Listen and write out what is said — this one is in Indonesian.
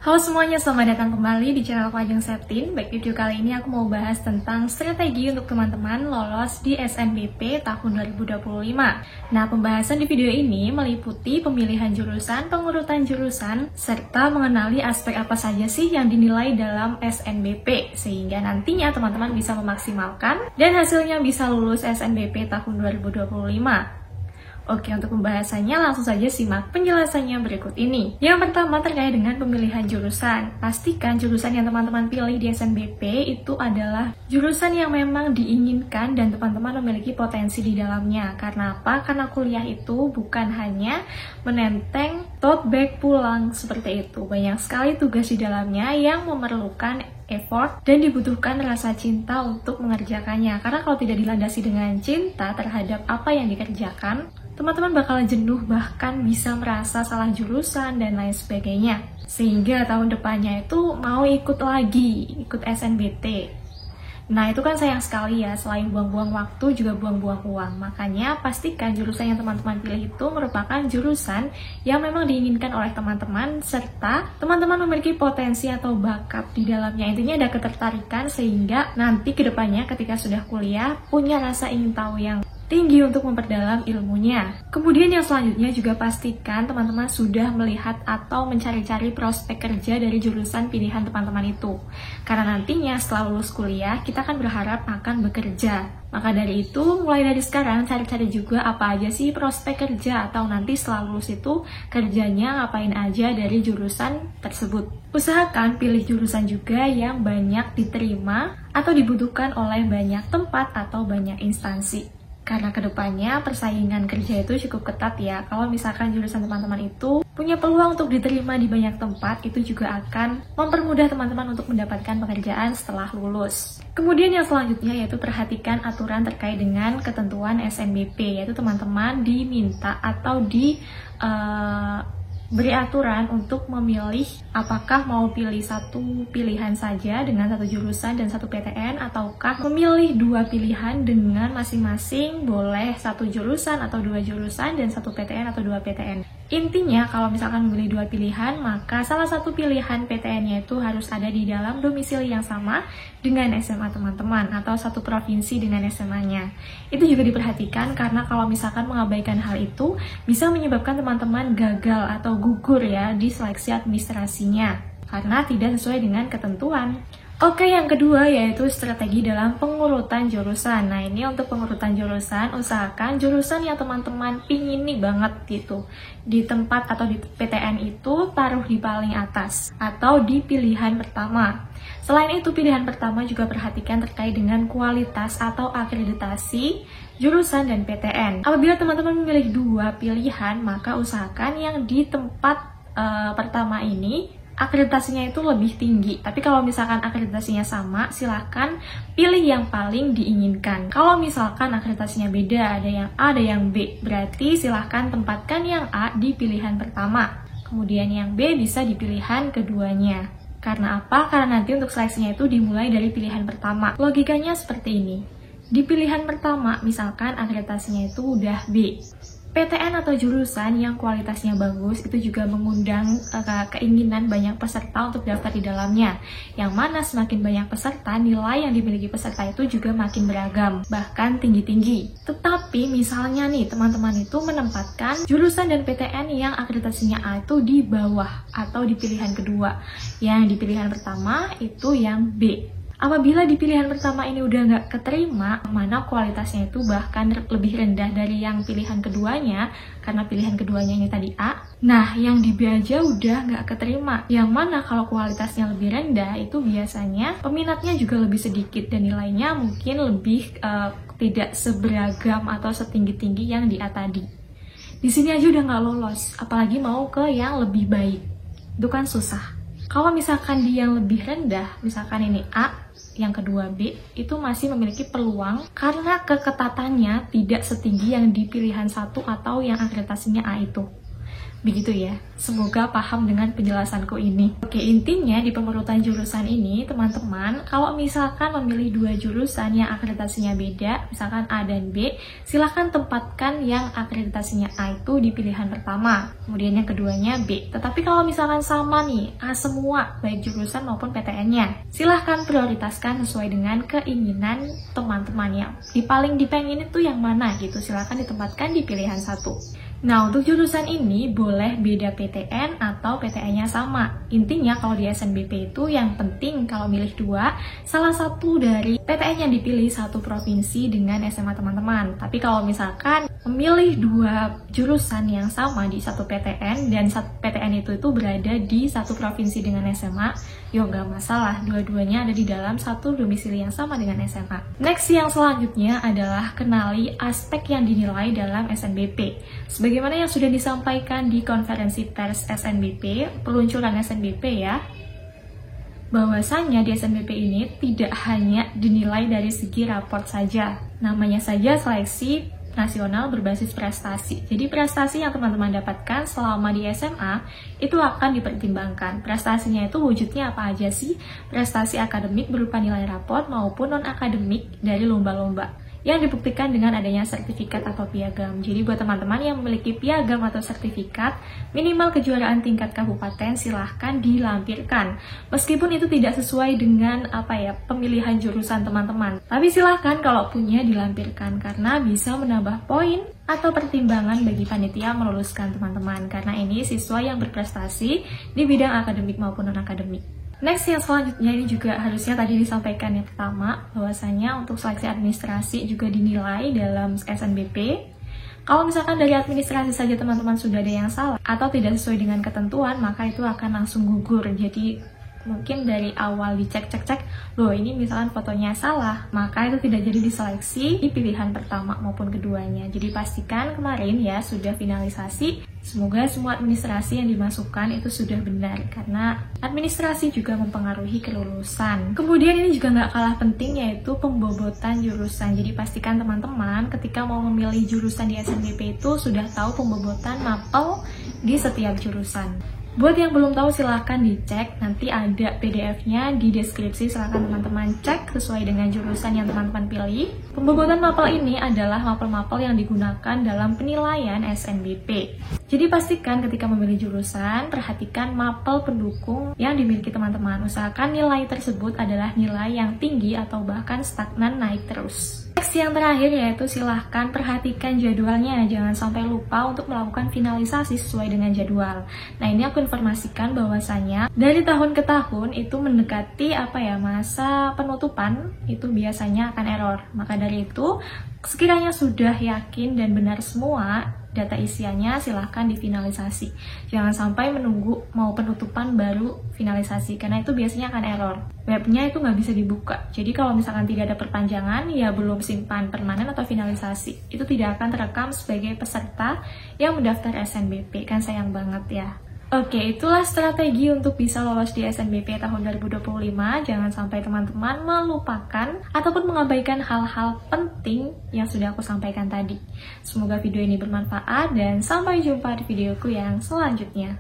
Halo semuanya, selamat datang kembali di channel Ajeng Septin. Baik, video kali ini aku mau bahas tentang strategi untuk teman-teman lolos di SNBP tahun 2025. Nah, pembahasan di video ini meliputi pemilihan jurusan, pengurutan jurusan, serta mengenali aspek apa saja sih yang dinilai dalam SNBP, sehingga nantinya teman-teman bisa memaksimalkan dan hasilnya bisa lulus SNBP tahun 2025. Oke, untuk pembahasannya langsung saja simak penjelasannya berikut ini. Yang pertama terkait dengan pemilihan jurusan. Pastikan jurusan yang teman-teman pilih di SNBP itu adalah jurusan yang memang diinginkan dan teman-teman memiliki potensi di dalamnya. Karena apa? Karena kuliah itu bukan hanya menenteng tote bag pulang seperti itu. Banyak sekali tugas di dalamnya yang memerlukan effort dan dibutuhkan rasa cinta untuk mengerjakannya. Karena kalau tidak dilandasi dengan cinta terhadap apa yang dikerjakan, teman-teman bakal jenuh, bahkan bisa merasa salah jurusan dan lain sebagainya. Sehingga tahun depannya itu mau ikut lagi, ikut SNBT. Nah, itu kan sayang sekali ya, selain buang-buang waktu juga buang-buang uang. Makanya pastikan jurusan yang teman-teman pilih itu merupakan jurusan yang memang diinginkan oleh teman-teman, serta teman-teman memiliki potensi atau bakat di dalamnya. Intinya ada ketertarikan sehingga nanti kedepannya ketika sudah kuliah punya rasa ingin tahu yang tinggi untuk memperdalam ilmunya. Kemudian yang selanjutnya juga pastikan teman-teman sudah melihat atau mencari-cari prospek kerja dari jurusan pilihan teman-teman itu. Karena nantinya setelah lulus kuliah, kita kan berharap akan bekerja. Maka dari itu, mulai dari sekarang cari-cari juga apa aja sih prospek kerja atau nanti setelah lulus itu kerjanya ngapain aja dari jurusan tersebut. Usahakan pilih jurusan juga yang banyak diterima atau dibutuhkan oleh banyak tempat atau banyak instansi. Karena kedepannya persaingan kerja itu cukup ketat ya. Kalau misalkan jurusan teman-teman itu punya peluang untuk diterima di banyak tempat, itu juga akan mempermudah teman-teman untuk mendapatkan pekerjaan setelah lulus. Kemudian yang selanjutnya yaitu perhatikan aturan terkait dengan ketentuan SNBP, yaitu teman-teman diminta atau beri aturan untuk memilih apakah mau pilih satu pilihan saja dengan satu jurusan dan satu PTN, ataukah memilih dua pilihan dengan masing-masing boleh satu jurusan atau dua jurusan dan satu PTN atau dua PTN. Intinya kalau misalkan memilih dua pilihan, maka salah satu pilihan PTN-nya itu harus ada di dalam domisili yang sama dengan SMA teman-teman atau satu provinsi dengan SMA-nya. Itu juga diperhatikan karena kalau misalkan mengabaikan hal itu bisa menyebabkan teman-teman gagal atau gugur ya di seleksi administrasinya karena tidak sesuai dengan ketentuan. Oke, yang kedua yaitu strategi dalam pengurutan jurusan. Nah, ini untuk pengurutan jurusan, usahakan jurusan yang teman-teman pingini banget gitu di tempat atau di PTN itu taruh di paling atas atau di pilihan pertama. Selain itu, pilihan pertama juga perhatikan terkait dengan kualitas atau akreditasi jurusan dan PTN. Apabila teman-teman memilih dua pilihan, maka usahakan yang di tempat pertama ini akreditasinya itu lebih tinggi. Tapi kalau misalkan akreditasinya sama, silahkan pilih yang paling diinginkan. Kalau misalkan akreditasinya beda, ada yang A, ada yang B, berarti silahkan tempatkan yang A di pilihan pertama. Kemudian yang B bisa di pilihan keduanya. Karena apa? Karena nanti untuk seleksinya itu dimulai dari pilihan pertama. Logikanya seperti ini. Di pilihan pertama, misalkan akreditasinya itu udah B. PTN atau jurusan yang kualitasnya bagus itu juga mengundang keinginan banyak peserta untuk daftar di dalamnya. Yang mana semakin banyak peserta, nilai yang dimiliki peserta itu juga makin beragam, bahkan tinggi-tinggi. Tetapi misalnya nih, teman-teman itu menempatkan jurusan dan PTN yang akreditasinya A itu di bawah atau di pilihan kedua. Yang di pilihan pertama itu yang B. Apabila di pilihan pertama ini udah nggak keterima, mana kualitasnya itu bahkan lebih rendah dari yang pilihan keduanya, karena pilihan keduanya ini tadi A, nah yang di B aja udah nggak keterima. Yang mana kalau kualitasnya lebih rendah, itu biasanya peminatnya juga lebih sedikit dan nilainya mungkin lebih tidak seberagam atau setinggi-tinggi yang di A tadi. Di sini aja udah nggak lolos, apalagi mau ke yang lebih baik. Itu kan susah. Kalau misalkan di yang lebih rendah, misalkan ini A, yang kedua B, itu masih memiliki peluang karena keketatannya tidak setinggi yang di pilihan 1 atau yang akreditasinya A itu. Begitu ya, semoga paham dengan penjelasanku ini. Oke, intinya di pemerutan jurusan ini, teman-teman, kalau misalkan memilih dua jurusan yang akreditasinya beda, misalkan A dan B, silahkan tempatkan yang akreditasinya A itu di pilihan pertama, kemudian yang keduanya B. Tetapi kalau misalkan sama nih, A semua, baik jurusan maupun PTN-nya, silahkan prioritaskan sesuai dengan keinginan teman-temannya. Paling dipengin itu yang mana gitu, silahkan ditempatkan di pilihan satu. Nah, untuk jurusan ini boleh beda PTN atau PTN-nya sama. Intinya kalau di SNBP itu yang penting kalau milih dua, salah satu dari PTN yang dipilih satu provinsi dengan SMA teman-teman. Tapi kalau misalkan memilih dua jurusan yang sama di satu PTN dan PTN itu berada di satu provinsi dengan SMA, ya nggak masalah, dua-duanya ada di dalam satu domisili yang sama dengan SMA. Next yang selanjutnya adalah kenali aspek yang dinilai dalam SNBP. Sebagaimana yang sudah disampaikan di konferensi pers SNBP, peluncuran SNBP ya, bahwasanya di SNBP ini tidak hanya dinilai dari segi raport saja. Namanya saja seleksi nasional berbasis prestasi. Jadi prestasi yang teman-teman dapatkan selama di SMA itu akan dipertimbangkan. Prestasinya itu wujudnya apa aja sih? Prestasi akademik berupa nilai raport maupun non-akademik dari lomba-lomba yang dibuktikan dengan adanya sertifikat atau piagam. Jadi buat teman-teman yang memiliki piagam atau sertifikat, minimal kejuaraan tingkat kabupaten silahkan dilampirkan. Meskipun itu tidak sesuai dengan pemilihan jurusan teman-teman. Tapi silahkan kalau punya dilampirkan karena bisa menambah poin atau pertimbangan bagi panitia meluluskan teman-teman. Karena ini siswa yang berprestasi di bidang akademik maupun non-akademik. Next yang selanjutnya ini juga harusnya tadi disampaikan yang pertama, bahwasanya untuk seleksi administrasi juga dinilai dalam SNBP. Kalau misalkan dari administrasi saja teman-teman sudah ada yang salah atau tidak sesuai dengan ketentuan, maka itu akan langsung gugur. Jadi mungkin dari awal dicek-cek, loh ini misalkan fotonya salah, maka itu tidak jadi diseleksi di pilihan pertama maupun keduanya. Jadi pastikan kemarin ya sudah finalisasi. Semoga semua administrasi yang dimasukkan itu sudah benar, karena administrasi juga mempengaruhi kelulusan. Kemudian ini juga nggak kalah penting, yaitu pembobotan jurusan. Jadi pastikan teman-teman ketika mau memilih jurusan di SNBP itu sudah tahu pembobotan mapel di setiap jurusan. Buat yang belum tahu silahkan dicek, nanti ada PDF-nya di deskripsi, silahkan teman-teman cek sesuai dengan jurusan yang teman-teman pilih. Pembobotan mapel ini adalah mapel-mapel yang digunakan dalam penilaian SNBP. Jadi pastikan ketika memilih jurusan, perhatikan mapel pendukung yang dimiliki teman-teman. Usahakan nilai tersebut adalah nilai yang tinggi atau bahkan stagnan naik terus. Next yang terakhir yaitu silahkan perhatikan jadwalnya, jangan sampai lupa untuk melakukan finalisasi sesuai dengan jadwal. Nah ini aku informasikan bahwasanya dari tahun ke tahun itu mendekati masa penutupan itu biasanya akan error. Maka dari itu sekiranya sudah yakin dan benar semua data isiannya, silahkan difinalisasi. Jangan sampai menunggu mau penutupan baru finalisasi, karena itu biasanya akan error. Webnya itu nggak bisa dibuka. Jadi kalau misalkan tidak ada perpanjangan, ya belum simpan permanen atau finalisasi. Itu tidak akan terekam sebagai peserta yang mendaftar SNBP. Kan sayang banget ya. Oke, itulah strategi untuk bisa lolos di SNBP tahun 2025. Jangan sampai teman-teman melupakan ataupun mengabaikan hal-hal penting yang sudah aku sampaikan tadi. Semoga video ini bermanfaat dan sampai jumpa di videoku yang selanjutnya.